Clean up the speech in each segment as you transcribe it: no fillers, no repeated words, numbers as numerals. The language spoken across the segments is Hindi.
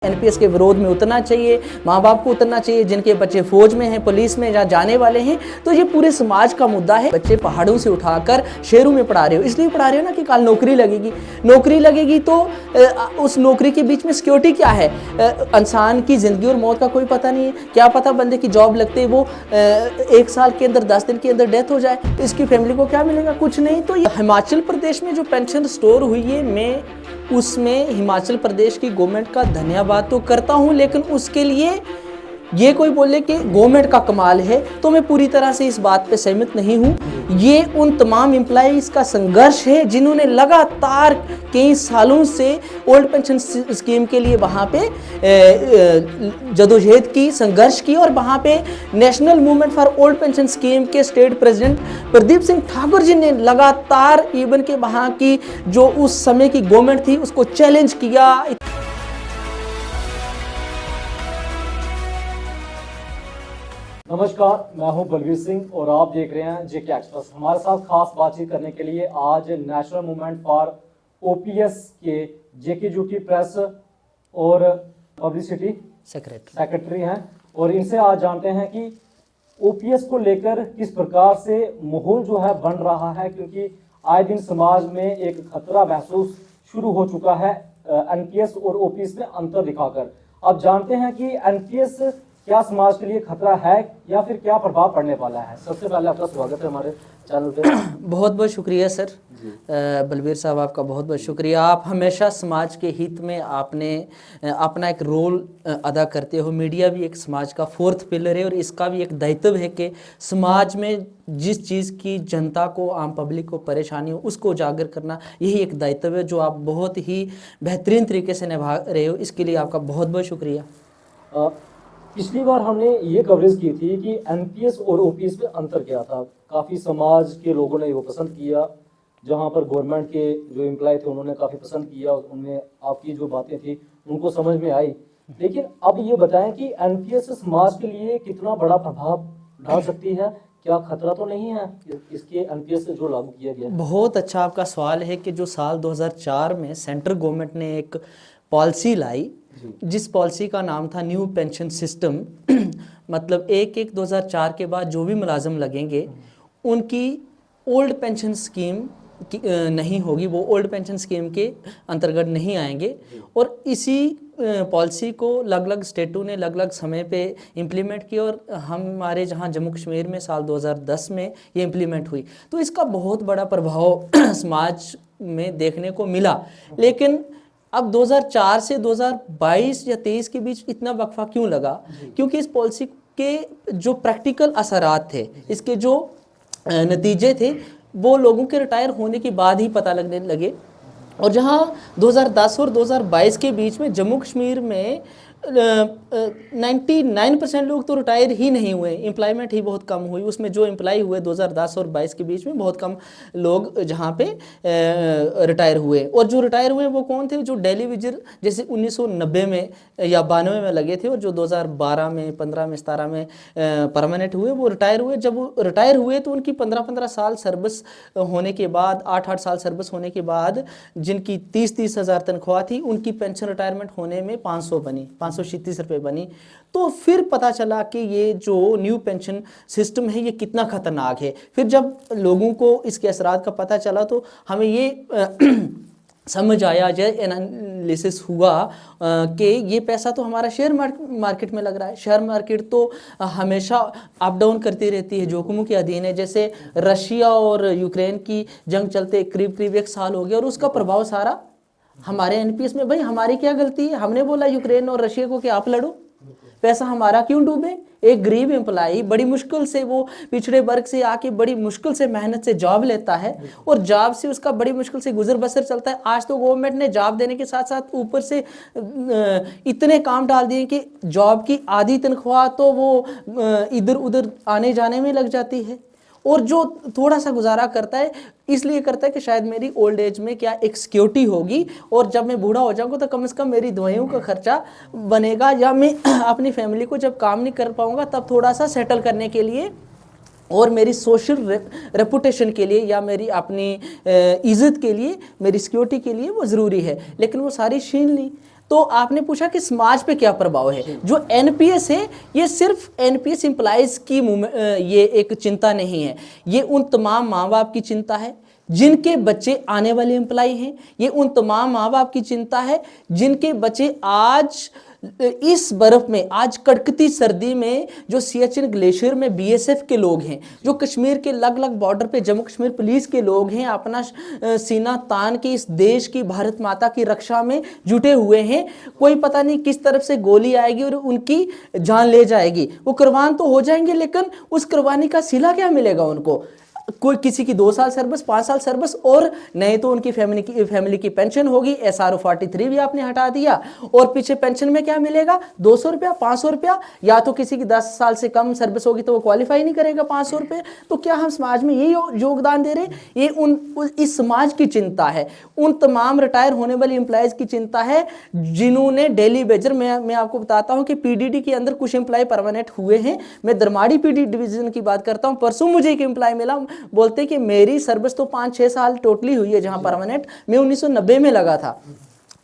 एनपीएस के विरोध में उतरना चाहिए, माँ बाप को उतरना चाहिए, जिनके बच्चे फौज में हैं, पुलिस में जहाँ जाने वाले हैं। तो ये पूरे समाज का मुद्दा है। बच्चे पहाड़ों से उठाकर शहरों में पढ़ा रहे हो, इसलिए पढ़ा रहे हो ना कि कल नौकरी लगेगी तो उस नौकरी के बीच में सिक्योरिटी क्या है? इंसान की ज़िंदगी और मौत का कोई पता नहीं है। क्या पता बंदे की जॉब लगते वो 1 साल के अंदर 10 दिन के अंदर डेथ हो जाए, तो इसकी फैमिली को क्या मिलेगा? कुछ नहीं। तो हिमाचल प्रदेश में जो पेंशन स्टोर हुई है, मैं उसमें हिमाचल प्रदेश की गवर्नमेंट का धन्यवाद तो करता हूं, लेकिन उसके लिए ये कोई बोले कि गवर्नमेंट का कमाल है, तो मैं पूरी तरह से इस बात पे सहमत नहीं हूं। ये उन तमाम एम्प्लॉइज का संघर्ष है जिन्होंने लगातार कई सालों से ओल्ड पेंशन स्कीम के लिए वहाँ पे जदोजहद की, संघर्ष की, और वहाँ पे national movement for old pension scheme के स्टेट प्रेसिडेंट प्रदीप सिंह ठाकुर जी ने लगातार इवन के वहाँ की जो उस समय की गवर्नमेंट थी उसको चैलेंज किया। नमस्कार, मैं हूं बलवीर सिंह और आप देख रहे हैं जेके एक्सप्रेस। हमारे साथ खास बातचीत करने के लिए आज नेशनल मूवमेंट फॉर ओपीएस के जेके ड्यूटी प्रेस और पब्लिसिटी सेक्रेटरी हैं, और इनसे आज जानते हैं कि ओपीएस को लेकर किस प्रकार से माहौल जो है बन रहा है, क्योंकि आए दिन समाज में एक खतरा महसूस शुरू हो चुका है एनपीएस और ओपीएस में अंतर दिखाकर। अब जानते हैं कि एनपीएस क्या समाज के लिए खतरा है या फिर क्या प्रभाव पड़ने वाला है। सबसे पहले आपका स्वागत है हमारे चैनल पे। बहुत बहुत शुक्रिया सर, बलवीर साहब, आपका बहुत बहुत शुक्रिया। आप हमेशा समाज के हित में आपने अपना एक रोल अदा करते हो। मीडिया भी एक समाज का 4th पिलर है और इसका भी एक दायित्व है कि समाज में जिस चीज़ की जनता को, आम पब्लिक को परेशानी हो, उसको उजागर करना, यही एक दायित्व है जो आप बहुत ही बेहतरीन तरीके से निभा रहे हो। इसके लिए आपका बहुत बहुत शुक्रिया। पिछली बार हमने ये कवरेज की थी कि एनपीएस और ओपीएस में अंतर क्या था। काफ़ी समाज के लोगों ने वो पसंद किया, जहां पर गवर्नमेंट के जो एम्प्लॉय थे उन्होंने काफ़ी पसंद किया, उनमें आपकी जो बातें थी उनको समझ में आई। लेकिन अब ये बताएं कि एनपीएस समाज के लिए कितना बड़ा प्रभाव डाल सकती है? क्या खतरा तो नहीं है इसके एनपीएस जो लागू किया गया? बहुत अच्छा आपका सवाल है कि जो साल 2004 में सेंट्रल गवर्नमेंट ने एक पॉलिसी लाई, जिस पॉलिसी का नाम था न्यू पेंशन सिस्टम। मतलब 1/1/2004 के बाद जो भी मुलाजिम लगेंगे उनकी ओल्ड पेंशन स्कीम नहीं होगी, वो ओल्ड पेंशन स्कीम के अंतर्गत नहीं आएंगे। और इसी पॉलिसी को अलग अलग स्टेटों ने अलग अलग समय पे इम्प्लीमेंट किया, और हमारे जहाँ जम्मू कश्मीर में साल 2010 में ये इम्प्लीमेंट हुई। तो इसका बहुत बड़ा प्रभाव समाज में देखने को मिला। लेकिन अब 2004 से 2022 या 23 के बीच इतना वक्फा क्यों लगा? क्योंकि इस पॉलिसी के जो प्रैक्टिकल असरात थे, इसके जो नतीजे थे, वो लोगों के रिटायर होने के बाद ही पता लगने लगे। और जहां 2010 और 2022 के बीच में जम्मू कश्मीर में 99% लोग तो रिटायर ही नहीं हुए, एम्प्लॉयमेंट ही बहुत कम हुई। उसमें जो एम्प्लॉय हुए 2010 और 22 के बीच में बहुत कम लोग जहाँ पे रिटायर हुए। और जो रिटायर हुए वो कौन थे? जो डेली विजिट जैसे 1990 में या 92 में लगे थे, और जो 2012 में, 15 में, 17 में परमानेंट हुए, वो रिटायर हुए। जब वो रिटायर हुए तो उनकी 15-15 साल सर्विस होने के बाद, 8-8 साल सर्विस होने के बाद, जिनकी 30-30 हज़ार तनख्वाह थी, उनकी पेंशन रिटायरमेंट होने में 500 बनी, 536 रुपये बनी। तो फिर पता चला कि ये जो न्यू पेंशन सिस्टम है ये कितना खतरनाक है। फिर जब लोगों को इसके असरात का पता चला तो हमें ये समझ आया, जो एनालिसिस हुआ कि ये पैसा तो हमारा शेयर मार्केट में लग रहा है। शेयर मार्केट तो हमेशा अप डाउन करती रहती है, जोखिमों के अधीन है। जैसे रशिया और यूक्रेन की जंग चलते करीब 1 साल हो गया, और उसका प्रभाव सारा हमारे एनपीएस में। भाई हमारी क्या गलती है? हमने बोला यूक्रेन और रशिया को कि आप लड़ो, पैसा हमारा क्यों डूबे? एक गरीब एम्प्लॉई बड़ी मुश्किल से, वो पिछड़े वर्ग से आके बड़ी मुश्किल से मेहनत से जॉब लेता है, और जॉब से उसका बड़ी मुश्किल से गुजर बसर चलता है। आज तो गवर्नमेंट ने जॉब देने के साथ साथ ऊपर से इतने काम डाल दिए कि जॉब की आधी तनख्वाह तो वो इधर उधर आने जाने में लग जाती है। और जो थोड़ा सा गुजारा करता है इसलिए करता है कि शायद मेरी ओल्ड एज में क्या एक सिक्योरिटी होगी, और जब मैं बूढ़ा हो जाऊंगा तो कम से कम मेरी दवाइयों का खर्चा बनेगा, या मैं अपनी फैमिली को जब काम नहीं कर पाऊंगा तब थोड़ा सा सेटल करने के लिए और मेरी सोशल रेपुटेशन के लिए या मेरी अपनी इज़्ज़त के लिए, मेरी सिक्योरिटी के लिए वो ज़रूरी है। लेकिन वो सारी छीन ली। तो आपने पूछा कि समाज पे क्या प्रभाव है। जो एनपीएस है ये सिर्फ एनपीएस एम्प्लॉइज की ये एक चिंता नहीं है, ये उन तमाम माँ बाप की चिंता है जिनके बच्चे आने वाले एम्प्लॉय हैं। ये उन तमाम माँ बाप की चिंता है जिनके बच्चे आज इस बर्फ में, आज कड़कती सर्दी में, जो सियाचिन ग्लेशियर में बीएसएफ के लोग हैं, जो कश्मीर के अलग अलग बॉर्डर पे जम्मू कश्मीर पुलिस के लोग हैं, अपना सीना तान के इस देश की, भारत माता की रक्षा में जुटे हुए हैं। कोई पता नहीं किस तरफ से गोली आएगी और उनकी जान ले जाएगी। वो कुर्बान तो हो जाएंगे, लेकिन उस कुर्बानी का सिला क्या मिलेगा उनको? कोई किसी की 2 साल सर्विस, 5 साल सर्विस, और नहीं तो उनकी फैमिली की पेंशन होगी। SRO 43 भी आपने हटा दिया, और पीछे पेंशन में क्या मिलेगा? 200 रुपया, 500 रुपया, या तो किसी की 10 साल से कम सर्विस होगी तो वो क्वालिफाई नहीं करेगा 500 रुपये। तो क्या हम समाज में ये योगदान दे रहे हैं? ये इस समाज की चिंता है, उन तमाम रिटायर होने वाली एम्प्लॉयज़ की चिंता है जिन्होंने डेली वेजर, मैं आपको बताता हूँ कि पीडीडी के अंदर कुछ एम्प्लॉय परमानेंट हुए हैं। मैं दरमाड़ी पीडी डिवीजन की बात करता हूँ। परसों मुझे एक एम्प्लॉय मिला, बोलते कि मेरी सर्विस तो 5-6 साल टोटली हुई है जहां परमानेंट, मैं 1990 में लगा था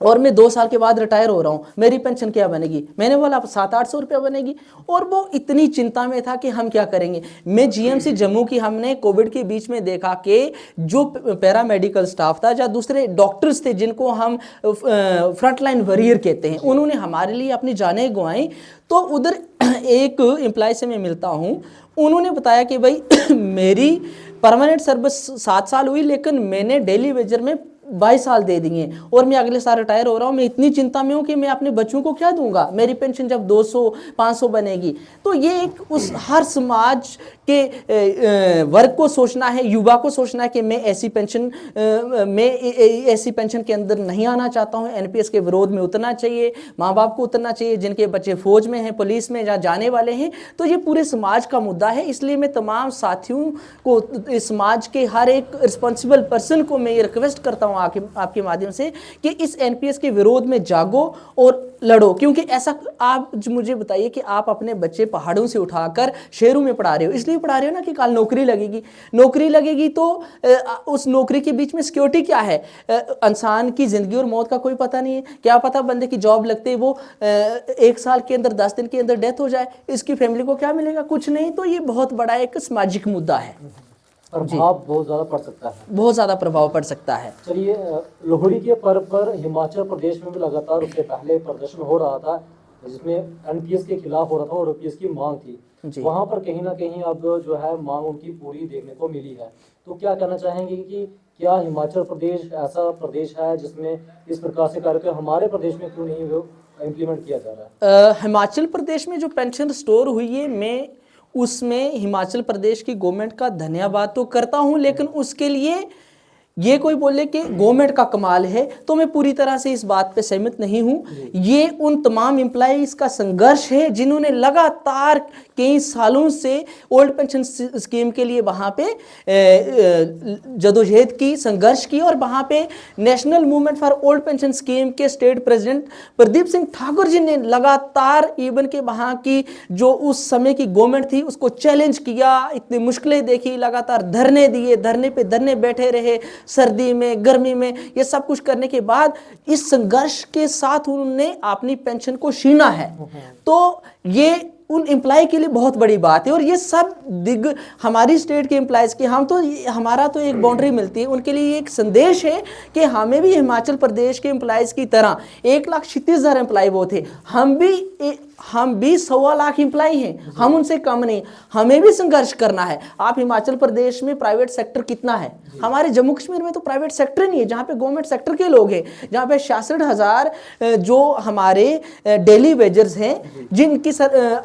और मैं 2 साल के बाद रिटायर हो रहा हूं, मेरी पेंशन क्या बनेगी? मैंने बोला 700-800 रुपया बनेगी। और वो इतनी चिंता में था कि हम क्या करेंगे। मैं जीएमसी जम्मू की, हमने कोविड के बीच में देखा कि जो पैरामेडिकल स्टाफ था या दूसरे डॉक्टर्स थे जिनको हम फ्रंटलाइन वॉरियर कहते हैं, उन्होंने हमारे लिए अपनी जानें गंवाई। तो उधर एक एम्प्लॉय से मैं मिलता हूँ, उन्होंने बताया कि भाई मेरी परमानेंट सर्विस 7 साल हुई, लेकिन मैंने डेली वेजर में 22 साल दे दिए और मैं अगले साल रिटायर हो रहा हूँ। मैं इतनी चिंता में हूँ कि मैं अपने बच्चों को क्या दूंगा, मेरी पेंशन जब 200-500 बनेगी। तो ये एक उस हर समाज के वर्ग को सोचना है, युवा को सोचना है कि मैं ऐसी पेंशन के अंदर नहीं आना चाहता हूँ। एनपीएस के विरोध में उतरना चाहिए, माँ बाप को उतरना चाहिए जिनके बच्चे फौज में हैं, पुलिस में या जाने वाले हैं। तो ये पूरे समाज का मुद्दा है। इसलिए मैं तमाम साथियों को, इस समाज के हर एक रिस्पॉन्सिबल पर्सन को मैं ये रिक्वेस्ट करता हूँ आपके माध्यम से कि इस एनपीएस के विरोध में जागो और लड़ो। क्योंकि ऐसा, आप मुझे बताइए कि आप अपने बच्चे पहाड़ों से उठाकर शहरों में पढ़ा रहे हो, इसलिए पढ़ा रहे हो ना कि कल नौकरी लगेगी तो उस नौकरी के बीच में सिक्योरिटी क्या है? इंसान की जिंदगी और मौत का कोई पता नहीं है। क्या पता बंदे की जॉब लगते ही वो 1 साल के अंदर, 10 दिन के अंदर डेथ हो जाए, इसकी फैमिली को क्या मिलेगा? कुछ नहीं। तो ये बहुत बड़ा एक सामाजिक मुद्दा है, प्रभाव बहुत ज़्यादा पड़ सकता है, बहुत ज़्यादा प्रभाव पड़ सकता है। चलिए, लोहड़ी के पर्व पर हिमाचल प्रदेश में भी लगातार उससे पहले प्रदर्शन हो रहा था जिसमें एनपीएस के खिलाफ हो रहा था और ओपीएस की मांग थी। वहां पर कहीं ना कहीं अब जो है मांग उनकी पूरी देखने को मिली है। तो क्या कहना चाहेंगे कि क्या हिमाचल प्रदेश ऐसा प्रदेश है जिसमें इस प्रकार से कार्यक्रम हमारे प्रदेश में क्यों नहीं इम्प्लीमेंट किया जा रहा है? हिमाचल प्रदेश में जो पेंशन स्टोर हुई है, मैं उसमें हिमाचल प्रदेश की गवर्नमेंट का धन्यवाद तो करता हूं, लेकिन उसके लिए ये कोई बोले कि गवर्नमेंट का कमाल है तो मैं पूरी तरह से इस बात पे सहमत नहीं हूं। ये उन तमाम एम्प्लॉइज का संघर्ष है जिन्होंने लगातार कई सालों से ओल्ड पेंशन स्कीम के लिए वहां पे जदोजहद की, संघर्ष की, और वहां पे national movement for old pension scheme के स्टेट प्रेसिडेंट प्रदीप सिंह ठाकुर जी ने लगातार इवन के वहां की जो उस समय की गवर्नमेंट थी उसको चैलेंज किया, इतनी मुश्किलें देखी, लगातार धरने दिए, धरने पे धरने बैठे रहे, सर्दी में, गर्मी में, ये सब कुछ करने के बाद इस संघर्ष के साथ उन्होंने अपनी पेंशन को छीना है। तो ये उन एम्प्लॉय के लिए बहुत बड़ी बात है। और ये सब हमारी स्टेट के एम्प्लॉयज़ के, हमारा तो एक बाउंड्री मिलती है, उनके लिए एक संदेश है कि हमें भी हिमाचल प्रदेश के एम्प्लॉयज़ की तरह 1,36,000 एम्प्लॉय वो थे, हम भी 1.25 लाख एम्प्लॉय हैं, हम उनसे कम नहीं, हमें भी संघर्ष करना है। आप हिमाचल प्रदेश में प्राइवेट सेक्टर कितना है? हमारे जम्मू कश्मीर में तो प्राइवेट सेक्टर नहीं है, जहाँ पे गवर्नमेंट सेक्टर के लोग हैं, जहाँ पे 66,000 जो हमारे डेली वेजर्स हैं, जिनकी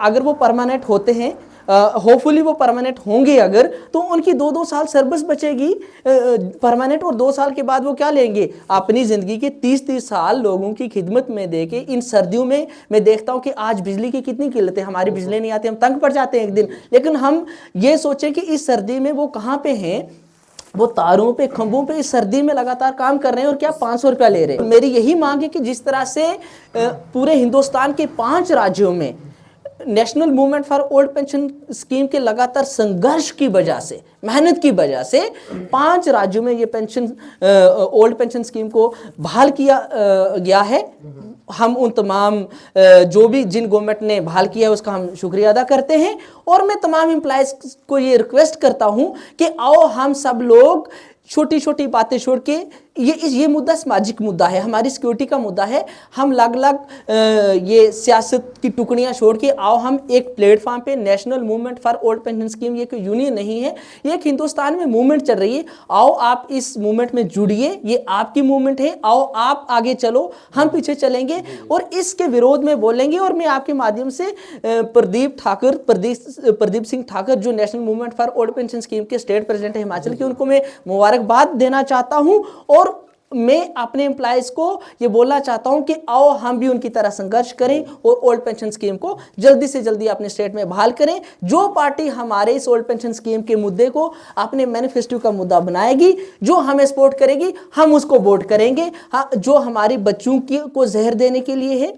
अगर वो परमानेंट होते हैं, होपफुली वो परमानेंट होंगे अगर, तो उनकी 2-2 साल सर्विस बचेगी परमानेंट, और 2 साल के बाद वो क्या लेंगे? अपनी ज़िंदगी के 30-30 साल लोगों की खिदमत में देके। इन सर्दियों में मैं देखता हूँ कि आज बिजली की कितनी किल्लत है, हमारी बिजली नहीं आती, हम तंग पड़ जाते हैं एक दिन। लेकिन हम ये सोचें कि इस सर्दी में वो कहाँ पे हैं, वो तारों पे, खंभों पे इस सर्दी में लगातार काम कर रहे हैं, और क्या 500 रुपया ले रहे हैं। मेरी यही मांग है कि जिस तरह से पूरे हिंदुस्तान के 5 राज्यों में national movement for old pension scheme के लगातार संघर्ष की वजह से, मेहनत की वजह से 5 राज्यों में ये पेंशन ओल्ड पेंशन स्कीम को बहाल किया गया है। हम उन तमाम जो भी जिन गवर्नमेंट ने बहाल किया है उसका हम शुक्रिया अदा करते हैं। और मैं तमाम एम्प्लॉयज़ को ये रिक्वेस्ट करता हूं कि आओ हम सब लोग छोटी छोटी बातें छोड़ के, ये मुद्दा सामाजिक मुद्दा है, हमारी सिक्योरिटी का मुद्दा है। हम अलग अलग ये सियासत की टुकड़ियां छोड़ के आओ हम एक प्लेटफॉर्म पे, national movement for old pension scheme ये कोई यूनियन नहीं है, ये एक हिंदुस्तान में मूवमेंट चल रही है। आओ आप इस मूवमेंट में जुड़िए, ये आपकी मूवमेंट है। आओ आप आगे चलो, हम पीछे चलेंगे और इसके विरोध में बोलेंगे। और मैं आपके माध्यम से प्रदीप सिंह ठाकुर जो national movement for old pension scheme के स्टेट प्रेसिडेंट है हिमाचल के, उनको मैं मुबारकबाद देना चाहता हूं। और मैं अपने एम्प्लॉयज को ये बोलना चाहता हूं कि आओ हम भी उनकी तरह संघर्ष करें और ओल्ड पेंशन स्कीम को जल्दी से जल्दी अपने स्टेट में बहाल करें। जो पार्टी हमारे इस ओल्ड पेंशन स्कीम के मुद्दे को अपने मैनिफेस्टो का मुद्दा बनाएगी, जो हमें सपोर्ट करेगी, हम उसको वोट करेंगे। हाँ, जो हमारे बच्चों को जहर देने के लिए है,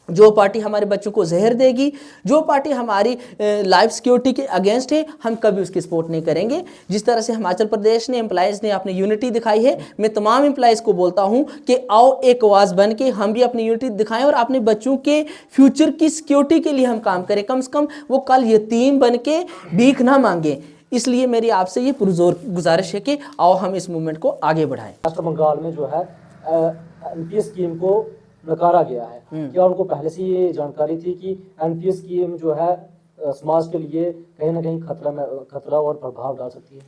जो पार्टी हमारे बच्चों को जहर देगी, जो पार्टी हमारी लाइफ सिक्योरिटी के अगेंस्ट है, हम कभी उसकी सपोर्ट नहीं करेंगे। जिस तरह से हिमाचल प्रदेश ने एम्प्लॉयज़ ने अपनी यूनिटी दिखाई है, मैं तमाम एम्प्लॉयज़ को बोलता हूं कि आओ एक आवाज़ बन के हम भी अपनी यूनिटी दिखाएं और अपने बच्चों के फ्यूचर की सिक्योरिटी के लिए हम काम करें। कम से कम वो कल यतीम बन के भीख ना मांगे। इसलिए मेरी आपसे ये पुरजोर गुजारिश है कि आओ हम इस मूवमेंट को आगे बढ़ाएं। वेस्ट बंगाल में जो है एनपीएस स्कीम को नकारा गया है, क्या उनको पहले से ये जानकारी थी कि एनपीएस स्कीम जो है समाज के लिए कहीं ना कहीं खतरा और प्रभाव डाल सकती है?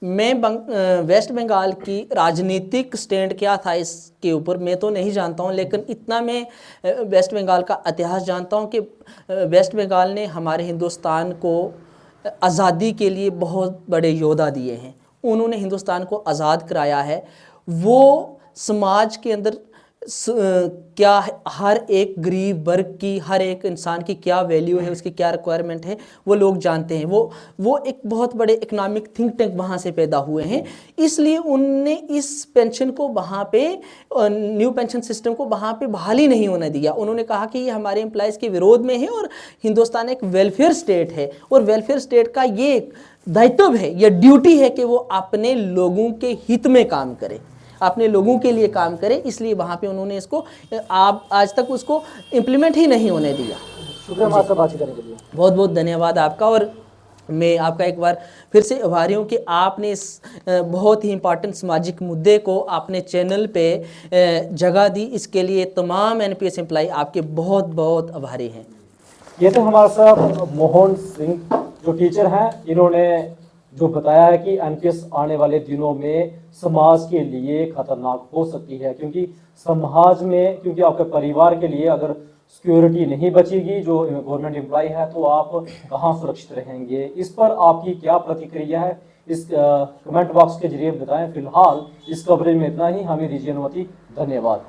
मैं वेस्ट बंगाल की राजनीतिक स्टैंड क्या था इसके ऊपर मैं तो नहीं जानता हूं, लेकिन इतना मैं वेस्ट बंगाल का इतिहास जानता हूं कि वेस्ट बंगाल ने हमारे हिंदुस्तान को आज़ादी के लिए बहुत बड़े योद्धा दिए हैं। उन्होंने हिंदुस्तान को आज़ाद कराया है। वो समाज के अंदर क्या हर एक गरीब वर्ग की, हर एक इंसान की क्या वैल्यू है, उसकी क्या रिक्वायरमेंट है, वो लोग जानते हैं। वो एक बहुत बड़े इकोनॉमिक थिंक टैंक वहाँ से पैदा हुए हैं। इसलिए उनने इस पेंशन को वहाँ पे, न्यू पेंशन सिस्टम को वहाँ पे बहाली नहीं होने दिया। उन्होंने कहा कि ये हमारे एम्प्लॉयज़ के विरोध में है और हिंदुस्तान एक वेलफेयर स्टेट है और वेलफेयर स्टेट का ये दायित्व है, यह ड्यूटी है कि वो अपने लोगों के हित में काम करे, अपने लोगों के लिए काम करे। इसलिए वहाँ पे उन्होंने इसको आज तक उसको इम्प्लीमेंट ही नहीं होने दिया। शुक्रिया हमारे बातचीत करने के लिए। बहुत बहुत धन्यवाद आपका। और मैं आपका एक बार फिर से आभारी हूँ कि आपने इस बहुत ही इम्पॉर्टेंट सामाजिक मुद्दे को अपने चैनल पे जगह दी। इसके लिए तमाम एनपीएस एम्प्लॉय आपके बहुत बहुत आभारी हैं। ये तो हमारे साथ मोहन सिंह जो टीचर हैं, इन्होंने जो बताया है कि एनपीएस आने वाले दिनों में समाज के लिए खतरनाक हो सकती है, क्योंकि समाज में, क्योंकि आपके परिवार के लिए अगर सिक्योरिटी नहीं बचेगी, जो गवर्नमेंट एम्प्लॉय है, तो आप कहाँ सुरक्षित रहेंगे। इस पर आपकी क्या प्रतिक्रिया है, इस कमेंट बॉक्स के जरिए बताएं। फिलहाल इस कवरेज में इतना ही। हमें दीजिए अनुमति। धन्यवाद।